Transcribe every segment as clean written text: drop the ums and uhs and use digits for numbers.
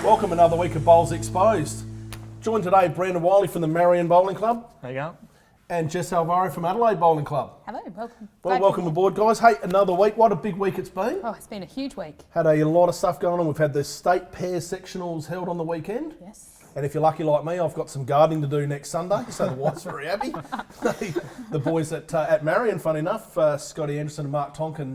Welcome another week of Bowls Exposed. Joined today Brandon Wiley from the Marion Bowling Club. There you go. And Jess Alvaro from Adelaide Bowling Club. Hello, welcome. Well, welcome aboard, guys. Hey, another week. What a big week it's been. Oh, it's been a huge week. Had a lot of stuff going on. We've had the state pair sectionals held on the weekend. Yes. And if you're lucky like me, I've got some gardening to do next Sunday, so the wife's very happy. The boys at Marion, funny enough, Scotty Anderson and Mark Tonkin,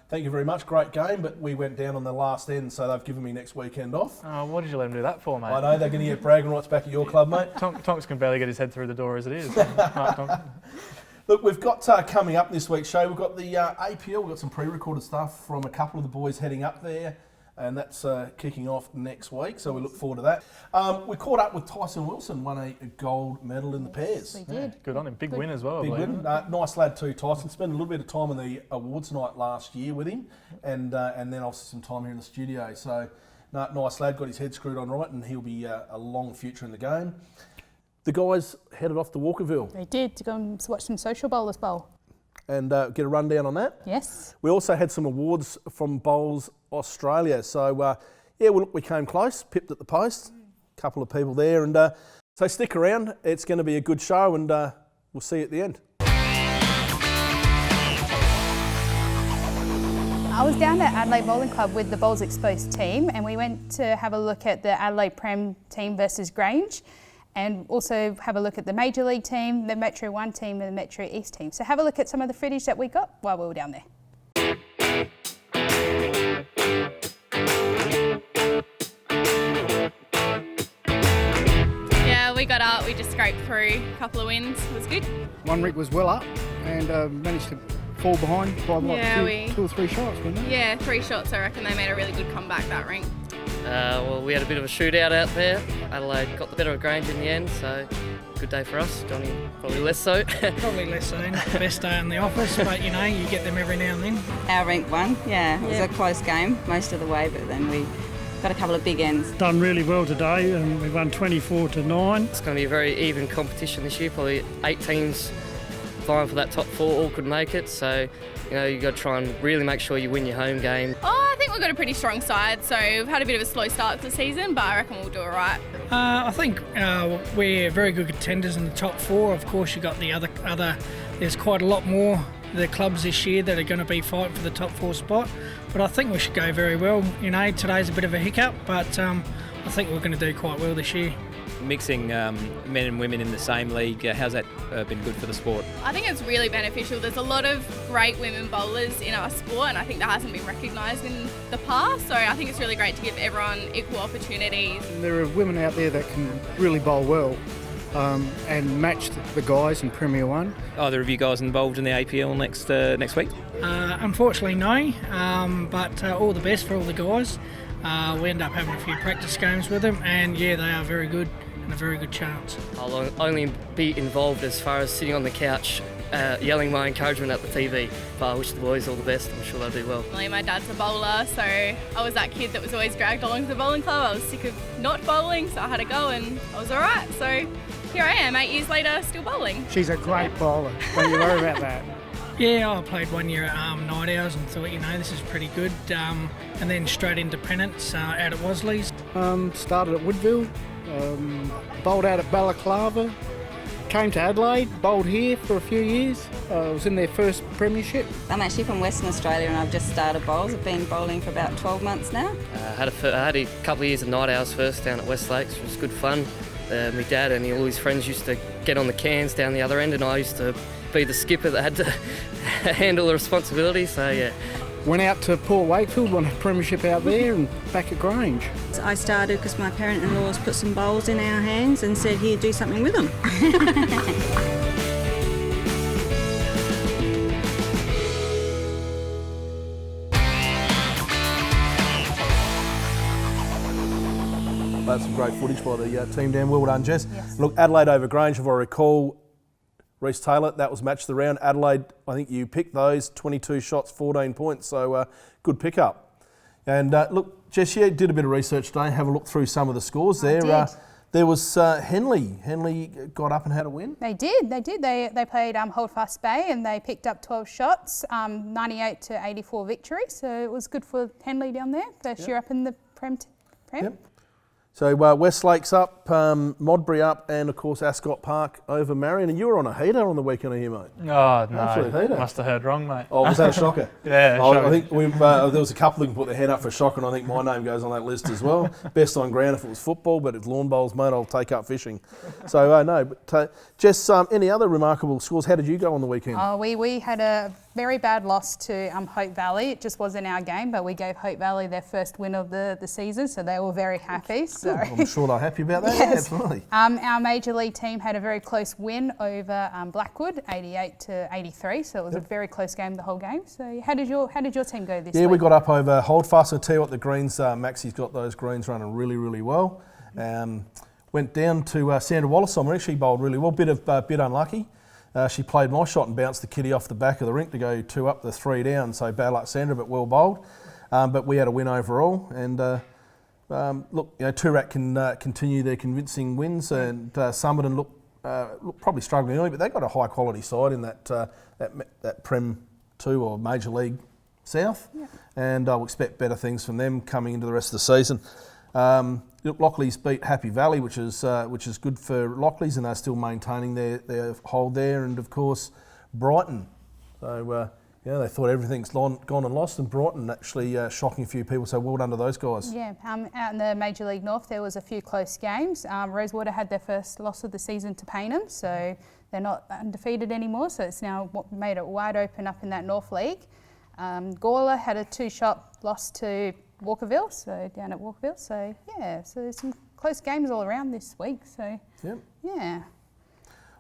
thank you very much. Great game, but we went down on the last end, so they've given me next weekend off. Oh, what did you let them do that for, mate? I know, they're going to get bragging rights back at your club, mate. Tonks can barely get his head through the door as it is. Look, we've got coming up this week's show, we've got the APL, we've got some pre-recorded stuff from a couple of the boys heading up there, and that's kicking off next week, so we look forward to that. We caught up with Tyson Wilson, won a gold medal in the pairs. We did. Yeah, good on him. Big win as well, Big I believe. win. Nice lad too, Tyson. Spent a little bit of time on the awards night last year with him, and then obviously some time here in the studio. So, nice lad, got his head screwed on right, and he'll be a long future in the game. The guys headed off to Walkerville. They did, to go and watch some social bowlers bowl. And get a rundown on that. Yes. We also had some awards from Bowls Australia. So, we came close, pipped at the post, a couple of people there. And so stick around, it's going to be a good show, and we'll see you at the end. I was down at Adelaide Bowling Club with the Bowls Exposed team, and we went to have a look at the Adelaide Prem team versus Grange, and also have a look at the Major League team, the Metro 1 team and the Metro East team. So have a look at some of the footage that we got while we were down there. Yeah, we got up, we just scraped through a couple of wins, it was good. One rig was well up and managed to fall behind by two or three shots, wasn't it? Yeah, 3 shots, I reckon they made a really good comeback, that ring. Well, we had a bit of a shootout out there. Adelaide got the better of Grange in the end, so good day for us. Johnny, probably less so. Probably less so, not the best day in the office, but you know, you get them every now and then. Our rank won, yeah. It was a close game most of the way, but then we got a couple of big ends. Done really well today, and we won 24-9. It's going to be a very even competition this year. Probably 8 teams vying for that top 4, all could make it. So, you know, you've got to try and really make sure you win your home game. I think we've got a pretty strong side, so we've had a bit of a slow start to the season, but I reckon we'll do all right. I think we're very good contenders in the top 4. Of course, you got the other. There's quite a lot more the clubs this year that are going to be fighting for the top 4 spot, but I think we should go very well. You know, today's a bit of a hiccup, but I think we're going to do quite well this year. Mixing men and women in the same league, how's that been good for the sport? I think it's really beneficial. There's a lot of great women bowlers in our sport, and I think that hasn't been recognised in the past, so I think it's really great to give everyone equal opportunities. There are women out there that can really bowl well and match the guys in Premier 1. Are there of you guys involved in the APL next week? Unfortunately, no, but all the best for all the guys. We end up having a few practice games with them, and yeah, they are very good and a very good chance. I'll only be involved as far as sitting on the couch yelling my encouragement at the TV, but I wish the boys all the best. I'm sure they'll do well. My dad's a bowler, so I was that kid that was always dragged along to the bowling club. I was sick of not bowling, so I had to go, and I was all right. So here I am, 8 years later, still bowling. She's a great bowler, don't you worry about that. Yeah, I played 1 year at Night Owls and thought, you know, this is pretty good. And then straight independence out at Wasley's. Started at Woodville, bowled out at Balaclava, came to Adelaide, bowled here for a few years. I was in their first premiership. I'm actually from Western Australia and I've just started bowls. I've been bowling for about 12 months now. I had a couple of years of Night Owls first down at West Lakes, which was good fun. My dad and all his friends used to get on the cans down the other end, and I used to be the skipper that had to handle the responsibility, so yeah. Went out to Port Wakefield, won a premiership out there, and back at Grange. I started because my parent-in-laws put some bowls in our hands and said, here, do something with them. That's some great footage by the team down. Well done, Jess. Yes. Look, Adelaide over Grange, if I recall, Reece Taylor, that was match of the round. Adelaide, I think you picked those, 22 shots, 14 points, so good pickup. And look, Jess, you did a bit of research today, have a look through some of the scores there. There was Henley. Henley got up and had a win. They did. They played Holdfast Bay and they picked up 12 shots, 98 to 84 victory. So it was good for Henley down there. First year up in the Prem. Yep. So Westlake's up, Modbury up, and of course Ascot Park over Marion. And you were on a heater on the weekend, here, mate? Oh, no. Absolute heater. Must have heard wrong, mate. Oh, was that a shocker? Yeah, I think there was a couple who can put their hand up for a shocker, and I think my name goes on that list as well. Best on ground if it was football, but it's lawn bowls, mate, I'll take up fishing. So, no. But Jess, any other remarkable scores? How did you go on the weekend? Oh, we had a very bad loss to Hope Valley. It just wasn't our game, but we gave Hope Valley their first win of the season, so they were very happy. So I'm sure they're happy about that. Yes. Yeah, absolutely. Our major league team had a very close win over Blackwood, 88 to 83. So it was a very close game the whole game. So how did your team go this week? Yeah, we got up over Holdfast. I'll tell you what, the greens, Maxie's got those greens running really, really well. Went down to Sandra Wallace. We actually bowled really well. Bit unlucky. She played my shot and bounced the kitty off the back of the rink to go 2 up to 3 down. So bad luck, Sandra, but well bowled. But we had a win overall. And look, Toorak can continue their convincing wins, and Somerton look probably struggling early, but they've got a high quality side in that Prem 2 or Major League South, and I'll expect better things from them coming into the rest of the season. Lockleys beat Happy Valley, which is good for Lockleys, and they're still maintaining their hold there, and of course Brighton. So they thought everything's gone and lost, and Brighton actually shocking a few people. So well done to those guys. Yeah, out in the Major League North, there was a few close games. Rosewater had their first loss of the season to Paynham, so they're not undefeated anymore. So it's now made it wide open up in that North League. Gawler had a 2-shot loss to Walkerville, so down at Walkerville. So so there's some close games all around this week. So yeah.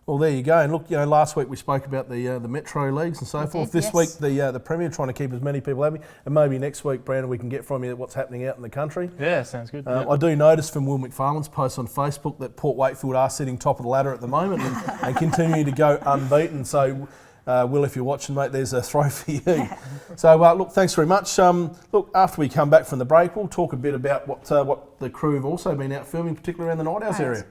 Well, there you go. And look, last week we spoke about the Metro leagues and so forth. This week the Premier, trying to keep as many people happy, and maybe next week, Brandon, we can get from you what's happening out in the country. Yeah, sounds good. I do notice from Will McFarlane's post on Facebook that Port Wakefield are sitting top of the ladder at the moment and continue to go unbeaten. So. Will, if you're watching, mate, there's a throw for you. So, look, thanks very much. Look, after we come back from the break, we'll talk a bit about what the crew have also been out filming, particularly around the Night Owls area.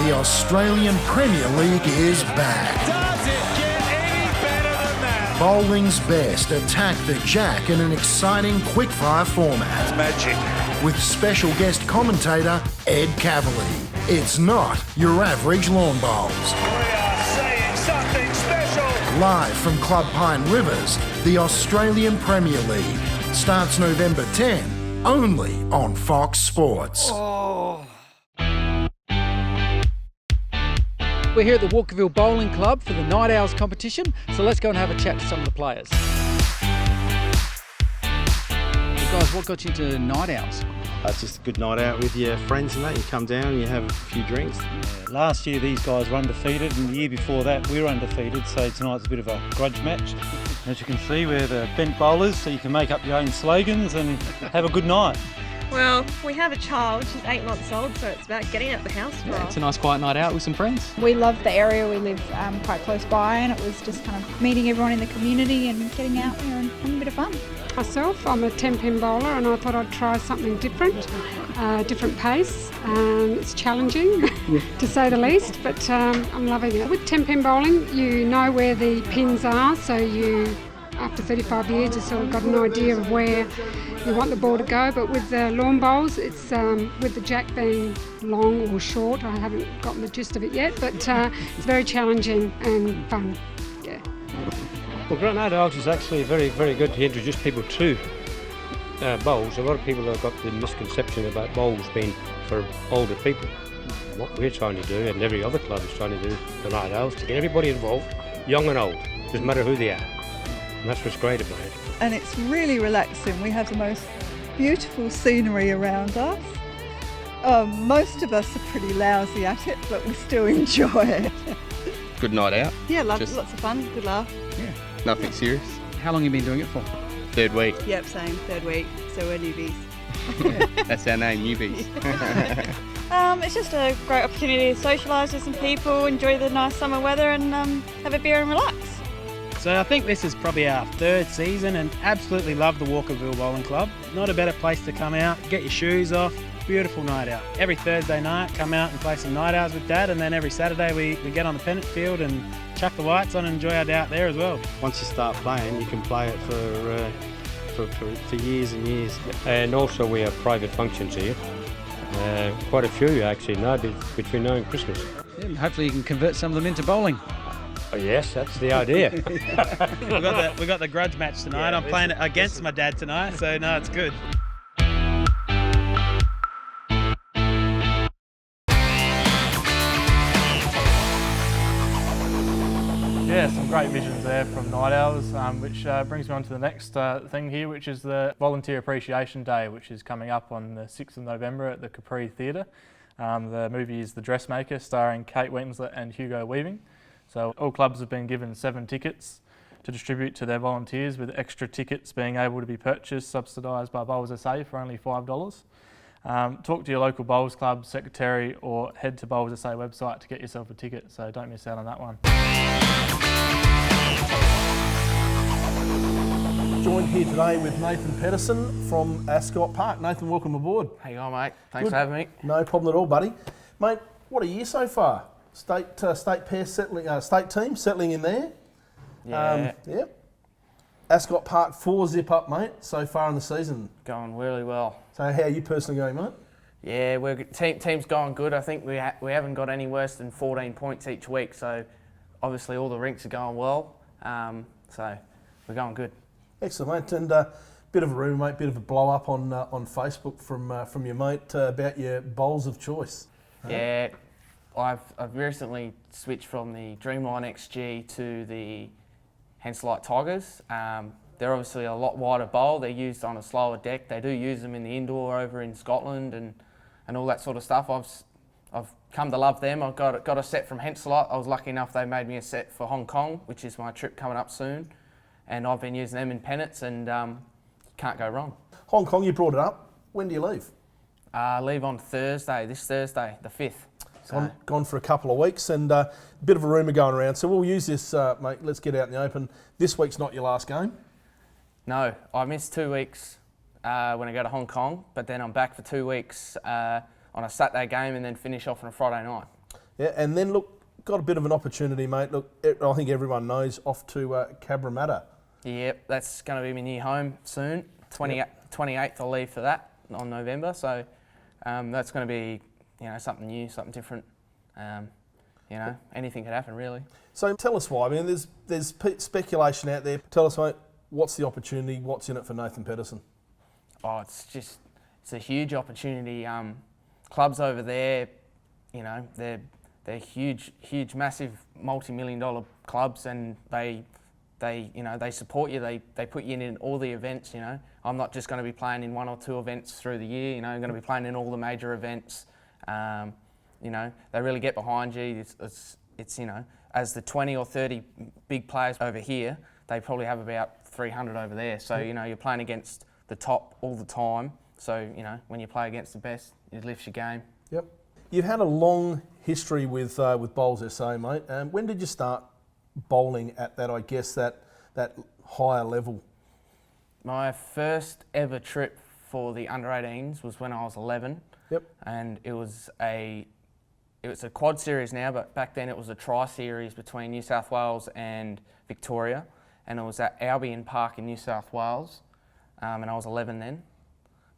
The Australian Premier League is back. Does it get any better than that? Bowling's best attack the jack in an exciting quickfire format. It's magic. With special guest commentator Ed Cavalier. It's not your average lawn bowls. We are seeing something special. Live from Club Pine Rivers, the Australian Premier League starts November 10, only on Fox Sports. We're here at the Walkerville Bowling Club for the Night Owls competition, so let's go and have a chat to some of the players. Guys, what got you into Night Owls? It's just a good night out with your friends and that. You come down and you have a few drinks. Yeah, last year these guys were undefeated, and the year before that we were undefeated, so tonight's a bit of a grudge match. As you can see, we're the bent bowlers, so you can make up your own slogans and have a good night. Well, we have a child, she's 8 months old, so it's about getting out the house. It's a nice quiet night out with some friends. We love the area, we live quite close by, and it was just kind of meeting everyone in the community and getting out there and having a bit of fun. Myself, I'm a 10-pin bowler, and I thought I'd try something different, different pace. It's challenging to say the least, but I'm loving it. With 10-pin bowling, you know where the pins are, so you, after 35 years, you sort of got an idea of where you want the ball to go. But with the lawn bowls, it's with the jack being long or short, I haven't gotten the gist of it yet, but it's very challenging and fun. Yeah. Well, Night Owls is actually very, very good to introduce people to bowls. A lot of people have got the misconception about bowls being for older people. What we're trying to do, and every other club is trying to do, the Night Owls, to get everybody involved, young and old, doesn't matter who they are. And that's what's great about it. And it's really relaxing. We have the most beautiful scenery around us. Most of us are pretty lousy at it, but we still enjoy it. Good night out. Yeah, lots of fun, good laugh. Yeah. Nothing serious. How long have you been doing it for? 3rd week. Yep, same, 3rd week, so we're newbies. Yeah, that's our name, newbies. It's just a great opportunity to socialise with some people, enjoy the nice summer weather and have a beer and relax. So I think this is probably our third season and absolutely love the Walkerville Bowling Club. Not a better place to come out, get your shoes off, beautiful night out. Every Thursday night, come out and play some night owls with Dad, and then every Saturday we get on the pennant field and chuck the lights on and enjoy our day out there as well. Once you start playing, you can play it for years and years. And also we have private functions here. Quite a few actually now, between now and Christmas. Yeah, and hopefully you can convert some of them into bowling. Oh yes, that's the idea. we got the grudge match tonight. I'm playing against my dad tonight, so no, it's good. Yeah, some great visions there from Night Owls, which brings me on to the next thing here, which is the Volunteer Appreciation Day, which is coming up on the 6th of November at the Capri Theatre. The movie is The Dressmaker, starring Kate Winslet and Hugo Weaving. So all clubs have been given 7 tickets to distribute to their volunteers, with extra tickets being able to be purchased, subsidised by Bowls SA for only $5. Talk to your local bowls club secretary or head to Bowls SA website to get yourself a ticket, so don't miss out on that one. Joined here today with Nathan Pettersen from Ascot Park. Nathan, welcome aboard. How you going, mate? Thanks for having me. No problem at all, buddy. Mate, what a year so far. State pair settling, state team settling in there. Yeah. Ascot Park 4 zip up, mate, so far in the season. Going really well. So how are you personally going, mate? Yeah, team's going good. I think we haven't got any worse than 14 points each week, so obviously all the rinks are going well. So we're going good. Excellent, mate. And bit of a rumour, mate, bit of a blow up on Facebook from your mate about your bowls of choice. Yeah, I've recently switched from the Dreamline XG to the Henselite Tigers. They're obviously a lot wider bowl. They're used on a slower deck. They do use them in the indoor over in Scotland and all that sort of stuff. I've come to love them. I've got a set from Henselite. I was lucky enough they made me a set for Hong Kong, which is my trip coming up soon. And I've been using them in pennants and can't go wrong. Hong Kong, you brought it up. When do you leave? Leave on Thursday, this Thursday, the 5th. So. Gone for a couple of weeks, and a bit of a rumour going around. So we'll use this, mate. Let's get out in the open. This week's not your last game. No, I missed 2 weeks when I go to Hong Kong, but then I'm back for 2 weeks on a Saturday game and then finish off on a Friday night. Yeah, and then look, got a bit of an opportunity, mate. Look, I think everyone knows, off to Cabramatta. Yep, that's going to be my new home soon. 28th I'll leave for that on November, so that's going to be something new, something different. Anything could happen really. So tell us why. I mean, there's speculation out there. Tell us, mate, what's the opportunity? What's in it for Nathan Pettersen? Oh, it's a huge opportunity. Clubs over there, they're huge, massive, multi-million-dollar clubs, and they support you. They put you in all the events. I'm not just going to be playing in 1 or 2 events through the year. I'm going to be playing in all the major events. They really get behind you. It's as the 20 or 30 big players over here, they probably have about 300 over there. So you're playing against the top all the time. So when you play against the best, it lifts your game. Yep. You've had a long history with Bowls SA, mate. When did you start bowling at that? I guess that higher level. My first ever trip for the under-18s was when I was 11. Yep. And it was a quad series now, but back then it was a tri-series between New South Wales and Victoria, and it was at Albion Park in New South Wales, and I was 11 then.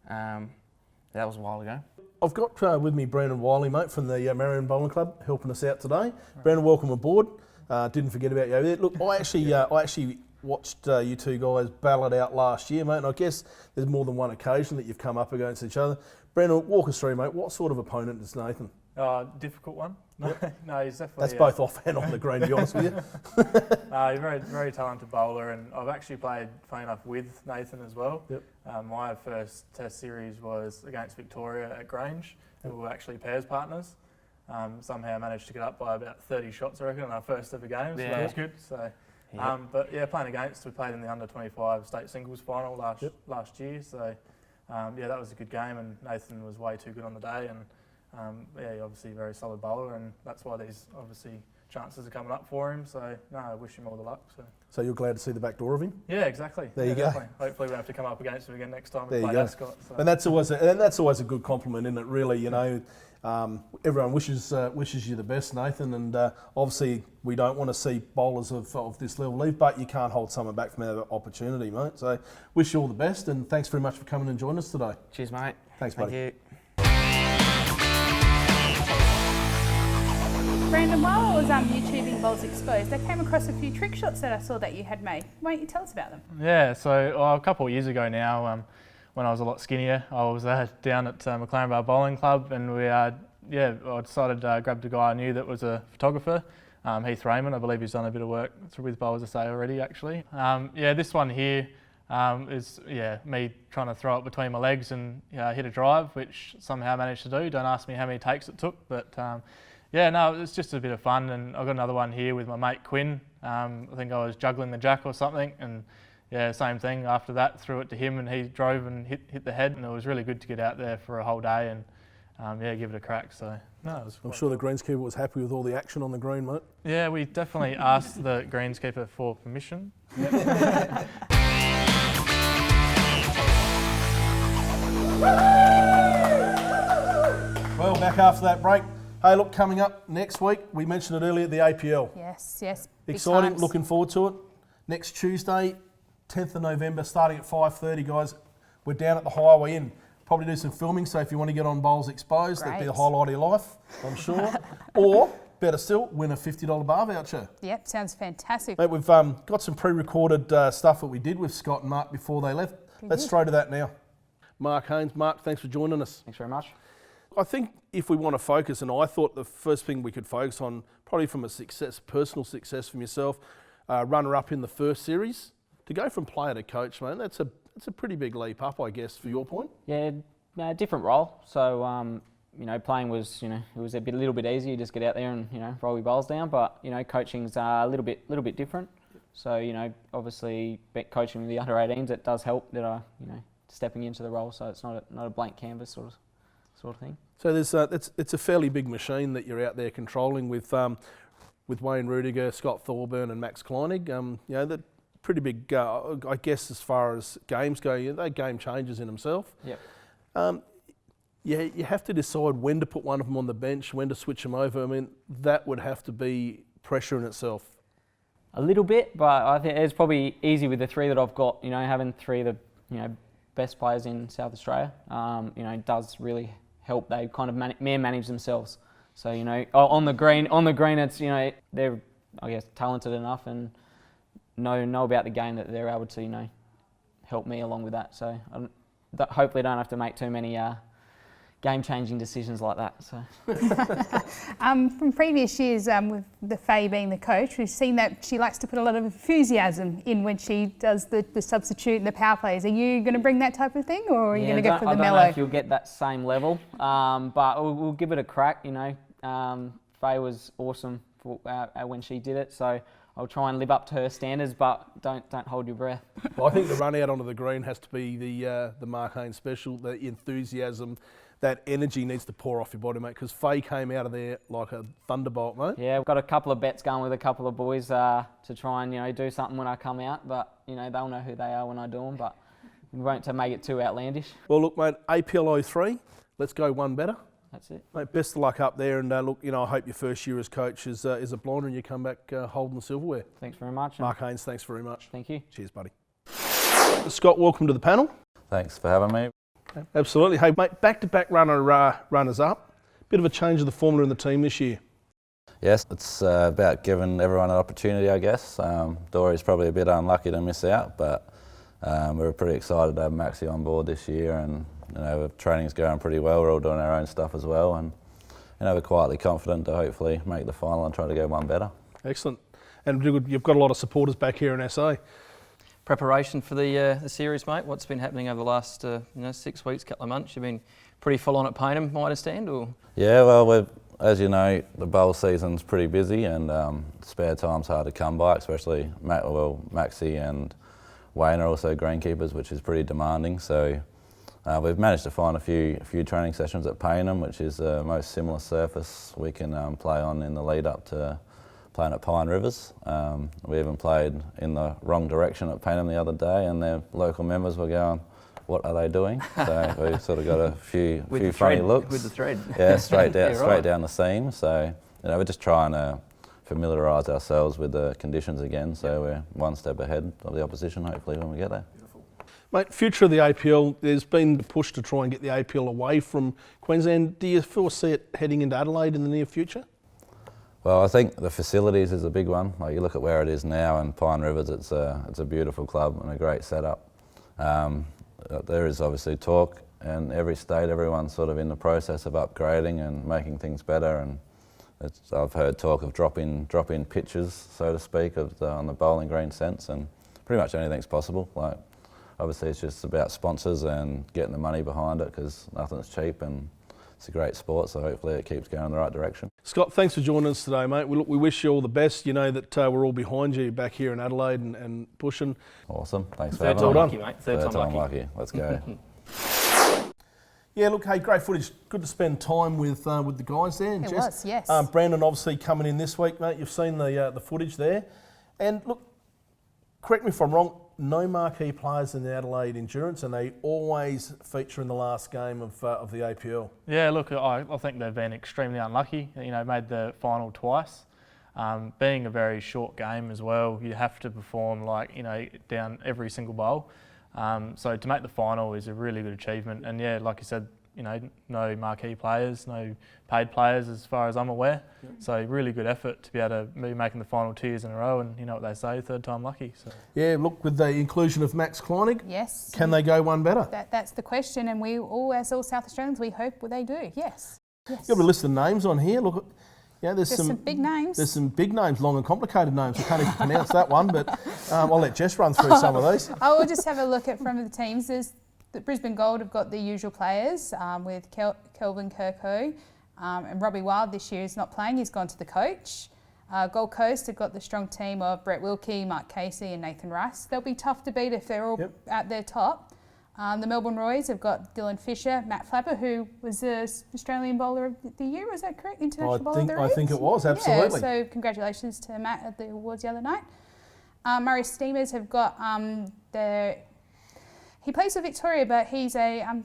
That was a while ago. I've got with me Brandon Wiley, mate, from the Marion Bowling Club, helping us out today. Brandon, welcome aboard. Didn't forget about you over there. Look, I actually watched you two guys battle it out last year, mate, and I guess there's more than one occasion that you've come up against each other. Brandon, walk us through, mate. What sort of opponent is Nathan? Difficult one. No, he's definitely... That's both off and on the green, to be honest with you. He's a very, very talented bowler, and I've actually played, funny enough, with Nathan as well. Yep. My first test series was against Victoria at Grange, and we were actually pairs partners. Somehow managed to get up by about 30 shots, I reckon, in our first ever game, so that was good. So, but yeah, playing against, we played in the under-25 state singles final last year, so that was a good game, and Nathan was way too good on the day, and he's obviously a very solid bowler, and that's why these obviously chances are coming up for him. So no, I wish him all the luck. So you're glad to see the back door of him? Yeah, exactly. There you go. Definitely. Hopefully we don't have to come up against him again next time. There and you play go. Ascot, so. And that's always a good compliment, isn't it? Really, you know, everyone wishes you the best, Nathan. And obviously we don't want to see bowlers of this level leave, but you can't hold someone back from that opportunity, mate. So wish you all the best, and thanks very much for coming and joining us today. Cheers, mate. Thanks, buddy. Thank you. Brandon, while I was YouTubing Bowls Exposed, I came across a few trick shots that I saw that you had made. Why don't you tell us about them? Yeah, so a couple of years ago now, when I was a lot skinnier, I was down at Walkerville Bowling Club, and I decided to grab the guy I knew that was a photographer, Heath Raymond. I believe he's done a bit of work with Bowls SA already, actually. This one here is me trying to throw it between my legs and hit a drive, which somehow managed to do. Don't ask me how many takes it took, but it's just a bit of fun. And I've got another one here with my mate Quinn. I think I was juggling the jack or something, and same thing. After that, threw it to him, and he drove and hit the head, and it was really good to get out there for a whole day and give it a crack. So I'm sure the greenskeeper was happy with all the action on the green, mate. Yeah, we definitely asked the greenskeeper for permission. Well, back after that break. Hey, look, coming up next week, we mentioned it earlier, the APL. Yes. Exciting, looking forward to it. Next Tuesday, 10th of November, starting at 5:30, guys. We're down at the Highway Inn. Probably do some filming, so if you want to get on Bowls Exposed, that'd be the highlight of your life, I'm sure. Or, better still, win a $50 bar voucher. Yep, sounds fantastic. Mate, we've got some pre-recorded stuff that we did with Scott and Mark before they left. Let's throw to that now. Mark Haines. Mark, thanks for joining us. Thanks very much. I think if we want to focus, and I thought the first thing we could focus on, probably from a personal success from yourself, runner-up in the first series, to go from player to coach, man, that's a pretty big leap up, I guess, for your point. Yeah, different role. So, playing was, it was a little bit easier. You just get out there and, roll your bowls down. But, coaching's a little bit different. So, obviously, coaching with the under 18s, it does help that I, stepping into the role. So it's not a blank canvas sort of thing. So it's a fairly big machine that you're out there controlling with Wayne Rudiger, Scott Thulborn, and Max Kleinig. They're pretty big, I guess, as far as games go. They're game changers in themselves. Yep. You have to decide when to put one of them on the bench, when to switch them over. I mean, that would have to be pressure in itself. A little bit, but I think it's probably easy with the three that I've got. having three of the best players in South Australia. Does really help. They kind of manage themselves. So on the green, it's they're I guess talented enough and know about the game that they're able to help me along with that. So hopefully I don't have to make too many game-changing decisions like that. So. From previous years, with the Faye being the coach, we've seen that she likes to put a lot of enthusiasm in when she does the substitute and the power plays. Are you going to bring that type of thing, or are you going to go for the mellow? I don't know if you'll get that same level, but we'll give it a crack. Faye was awesome when she did it, so I'll try and live up to her standards, but don't hold your breath. Well, I think the run out onto the green has to be the Mark Haines special, the enthusiasm. That energy needs to pour off your body, mate, because Faye came out of there like a thunderbolt, mate. Yeah, we've got a couple of bets going with a couple of boys to try and, do something when I come out, but, they'll know who they are when I do them, but we won't make it too outlandish. Well, look, mate, APL 03, let's go one better. That's it. Mate, best of luck up there, and look, I hope your first year as coach is a blinder and you come back holding the silverware. Thanks very much. Mark Haines, thanks very much. Thank you. Cheers, buddy. Scott, welcome to the panel. Thanks for having me. Absolutely. Hey, mate, back-to-back runners-up. Bit of a change of the formula in the team this year. Yes, it's about giving everyone an opportunity, I guess. Dory's probably a bit unlucky to miss out, but we're pretty excited to have Maxie on board this year, and training's going pretty well. We're all doing our own stuff as well, and we're quietly confident to hopefully make the final and try to go one better. Excellent. And you've got a lot of supporters back here in SA. Preparation for the series, mate. What's been happening over the last 6 weeks, couple of months? You've been pretty full on at Payneham, I understand, or? Yeah, well, as you know, the bowl season's pretty busy, and spare time's hard to come by, especially Maxie and Wayne are also greenkeepers, which is pretty demanding. So we've managed to find a few training sessions at Payneham, which is the most similar surface we can play on in the lead up to playing at Pine Rivers. We even played in the wrong direction at Payneham the other day, and their local members were going, "What are they doing?" So we sort of got a few funny looks. With the thread. Yeah, straight down, Yeah, right. down the seam. So we're just trying to familiarise ourselves with the conditions again, so we're one step ahead of the opposition, hopefully, when we get there. Mate, future of the APL, there's been a push to try and get the APL away from Queensland. Do you foresee it heading into Adelaide in the near future? Well, I think the facilities is a big one. Like, you look at where it is now in Pine Rivers, it's a beautiful club and a great setup. There is obviously talk, and every state, everyone's sort of in the process of upgrading and making things better. And I've heard talk of dropping pitches, so to speak, on the bowling green sense, and pretty much anything's possible. Like, obviously, it's just about sponsors and getting the money behind it, because nothing's cheap and it's a great sport. So hopefully, it keeps going in the right direction. Scott, thanks for joining us today, mate. We wish you all the best. You know that we're all behind you back here in Adelaide and pushing. Awesome. Thanks for having me. Third time lucky, mate. Third time lucky. Let's go. Yeah, look, hey, great footage. Good to spend time with the guys there. And It Jess, was, yes. Brandon obviously coming in this week, mate. You've seen the footage there. And look, correct me if I'm wrong, no marquee players in the Adelaide Endurance, and they always feature in the last game of the APL. Yeah, look, I think they've been extremely unlucky. Made the final twice. Being a very short game as well, you have to perform down every single bowl. So to make the final is a really good achievement. And yeah, like you said, no marquee players, no paid players as far as I'm aware. Yep. So really good effort to be able to be making the final 2 years in a row, and you know what they say, third time lucky. So. Yeah, look, with the inclusion of Max Kleinig, yes, can they go one better? That's the question, and we all, as all South Australians, we hope they do, yes. You've got a list of names on here. Look, there's some big names. There's some big names, long and complicated names. I can't even pronounce that one, but I'll let Jess run through some of these. I will just have a look at from the teams. There's the Brisbane Gold have got the usual players with Kelvin Kirko, and Robbie Wild this year is not playing. He's gone to the coach. Gold Coast have got the strong team of Brett Wilkie, Mark Casey and Nathan Rice. They'll be tough to beat if they're all at their top. The Melbourne Royals have got Dylan Fisher, Matt Flapper, who was the Australian Bowler of the Year, is that correct? International Bowler of the Year? I think it was, absolutely. Yeah, so congratulations to Matt at the awards the other night. Murray Steamers have got he plays for Victoria, but he's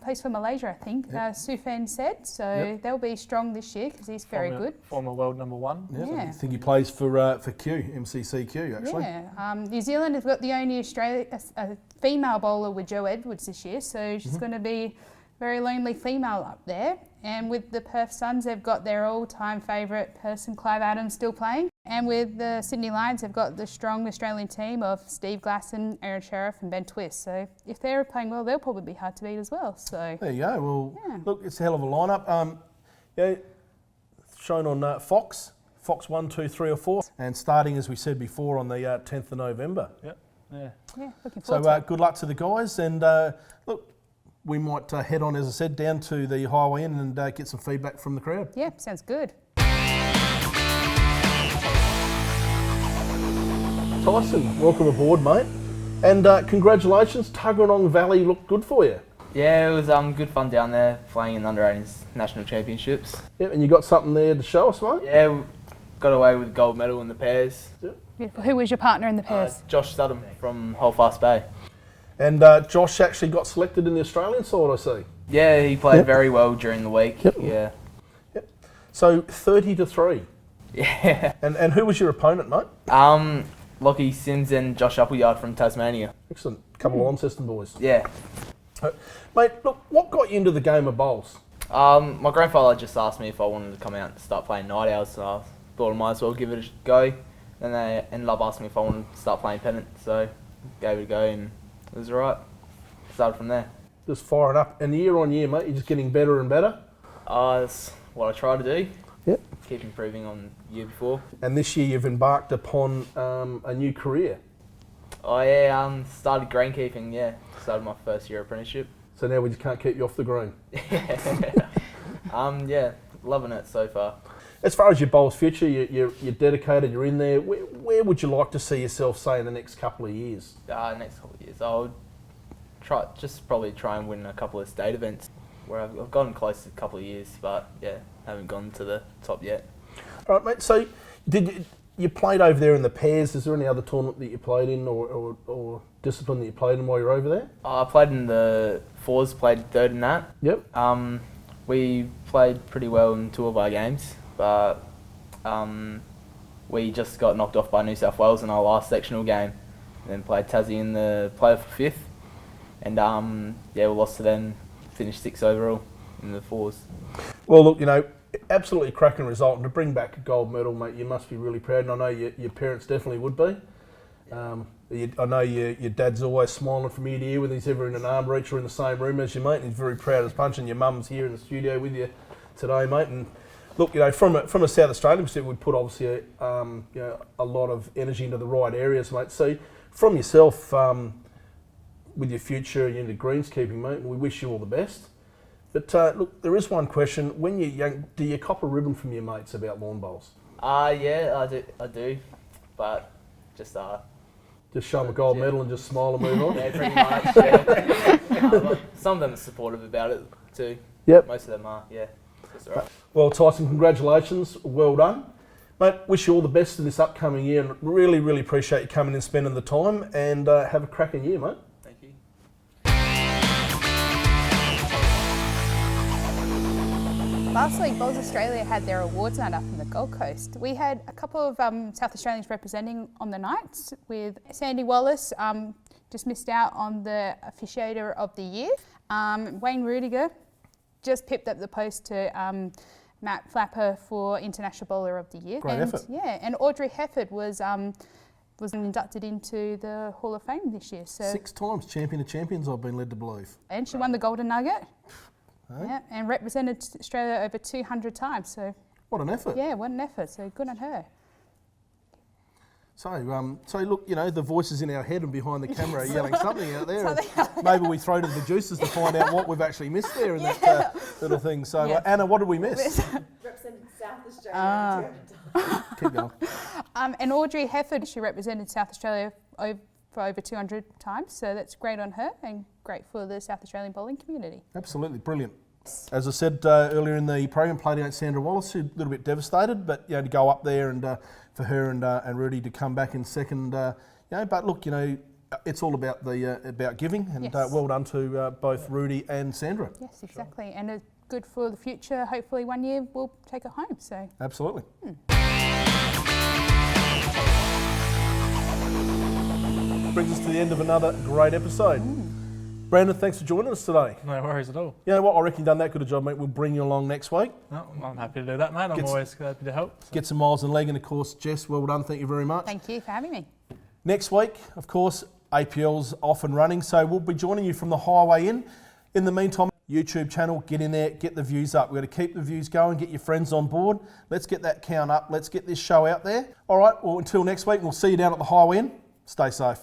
plays for Malaysia, I think. Sufen said, so they'll be strong this year because he's very good. Former world number 1. Yeah. I think he plays for MCCQ actually. Yeah, New Zealand has got the only a female bowler with Jo Edwards this year, so she's going to be very lonely female up there. And with the Perth Suns, they've got their all-time favourite person, Clive Adams, still playing. And with the Sydney Lions, they've got the strong Australian team of Steve Glasson, Aaron Sheriff and Ben Twist. So if they're playing well, they'll probably be hard to beat as well. So there you go. Well, look, it's a hell of a lineup. Shown on Fox 1, 2, 3 or 4. And starting, as we said before, on the 10th of November. Yep. Yeah, looking forward to it. Good luck to the guys. And look, we might head on, as I said, down to the highway and get some feedback from the crowd. Yeah, sounds good. Tyson, welcome aboard, mate. And congratulations, Tuggeranong Valley looked good for you. Yeah, it was good fun down there playing in the under-18s national championships. Yeah, and you got something there to show us, mate? Yeah, we got away with gold medal in the pairs. Yep. Beautiful. Who was your partner in the pairs? Josh Studham from Holdfast Bay. And Josh actually got selected in the Australian side, I see. Yeah, he played very well during the week. Yep. Yeah. Yep. So 30-3. Yeah. And who was your opponent, mate? Lockie Sims and Josh Appleyard from Tasmania. Excellent. Couple of Launceston boys. Yeah. Mate, look, what got you into the game of bowls? My grandfather just asked me if I wanted to come out and start playing night owls, so I thought I might as well give it a go. Then they ended up asking me if I wanted to start playing pennant, so gave it a go and it was alright. Started from there. Just firing up. And year on year, mate, you're just getting better and better? That's what I try to do. Yep. Keep improving on the year before. And this year you've embarked upon a new career. Oh yeah, started greenkeeping, yeah. Started my first year apprenticeship. So now we just can't keep you off the green? Yeah, loving it so far. As far as your bowls future, you're dedicated, you're in there. Where would you like to see yourself, say, in the next couple of years? Next couple of years, I would probably try and win a couple of state events where I've gotten close to a couple of years, but yeah, haven't gone to the top yet. All right, mate. So, you played over there in the pairs. Is there any other tournament that you played in or discipline that you played in while you were over there? I played in the fours, played third in that. Yep. We played pretty well in 2 of our games, but we just got knocked off by New South Wales in our last sectional game, and then played Tassie in the play for 5th, and we lost to them, finished 6th overall in the fours. Well, look, absolutely cracking result, and to bring back a gold medal, mate, you must be really proud, and I know your parents definitely would be. I know your dad's always smiling from ear to ear when he's ever in an arm reach or in the same room as you, mate, and he's very proud as punch, and your mum's here in the studio with you today, mate. And look, from a South Australian perspective, we'd put obviously a lot of energy into the right areas, mate. So from yourself, with your future into greenskeeping, mate, we wish you all the best. But look, there is one question. When you're young, do you cop a ribbon from your mates about lawn bowls? Yeah, I do, but just show them a gold medal and just smile and move on? Yeah, pretty much, yeah. Some of them are supportive about it too. Yep. Most of them are, yeah. That's all right. Well, Tyson, congratulations. Well done. Mate, wish you all the best in this upcoming year, and really, really appreciate you coming and spending the time, and have a cracking year, mate. Thank you. Last week, Bowls Australia had their awards night up in the Gold Coast. We had a couple of South Australians representing on the nights, with Sandy Wallace just missed out on the Officiator of the Year. Wayne Rudiger just pipped up the post to Matt Flapper for International Bowler of the Year. Great effort. Yeah, and Audrey Hefford was inducted into the Hall of Fame this year. So 6 times champion of champions, I've been led to believe. And she won the Golden Nugget. Hey? Yeah, and represented Australia over 200 times. So what an effort! Yeah, what an effort. So good on her. So look, the voices in our head and behind the camera are yelling something out there. Maybe we throw to the producers to find out what we've actually missed there in that little thing. So Anna, what did we miss? Represented South Australia. Keep going. And Audrey Hefford, she represented South Australia for over 200 times. So that's great on her and great for the South Australian bowling community. Absolutely brilliant. As I said earlier in the program, played against Sandra Wallace, who's a little bit devastated, but to go up there and for her and Rudy to come back in second, but look, it's all about about giving, and Yes. well done to both Rudy and Sandra. Yes, exactly, and it's good for the future. Hopefully, one year we'll take it home. So Absolutely. Brings us to the end of another great episode. Brandon, thanks for joining us today. No worries at all. You know what? I reckon you've done that good a job, mate. We'll bring you along next week. No, I'm happy to do that, mate. I'm always happy to help. So. Get some miles and leg, and of course, Jess, well done. Thank you very much. thank you for having me. Next week, of course, APL's off and running, so we'll be joining you from the highway in. In the meantime, YouTube channel, get in there, get the views up. We've got to keep the views going, get your friends on board. Let's get that count up. Let's get this show out there. All right, well, until next week, we'll see you down at the highway in. Stay safe.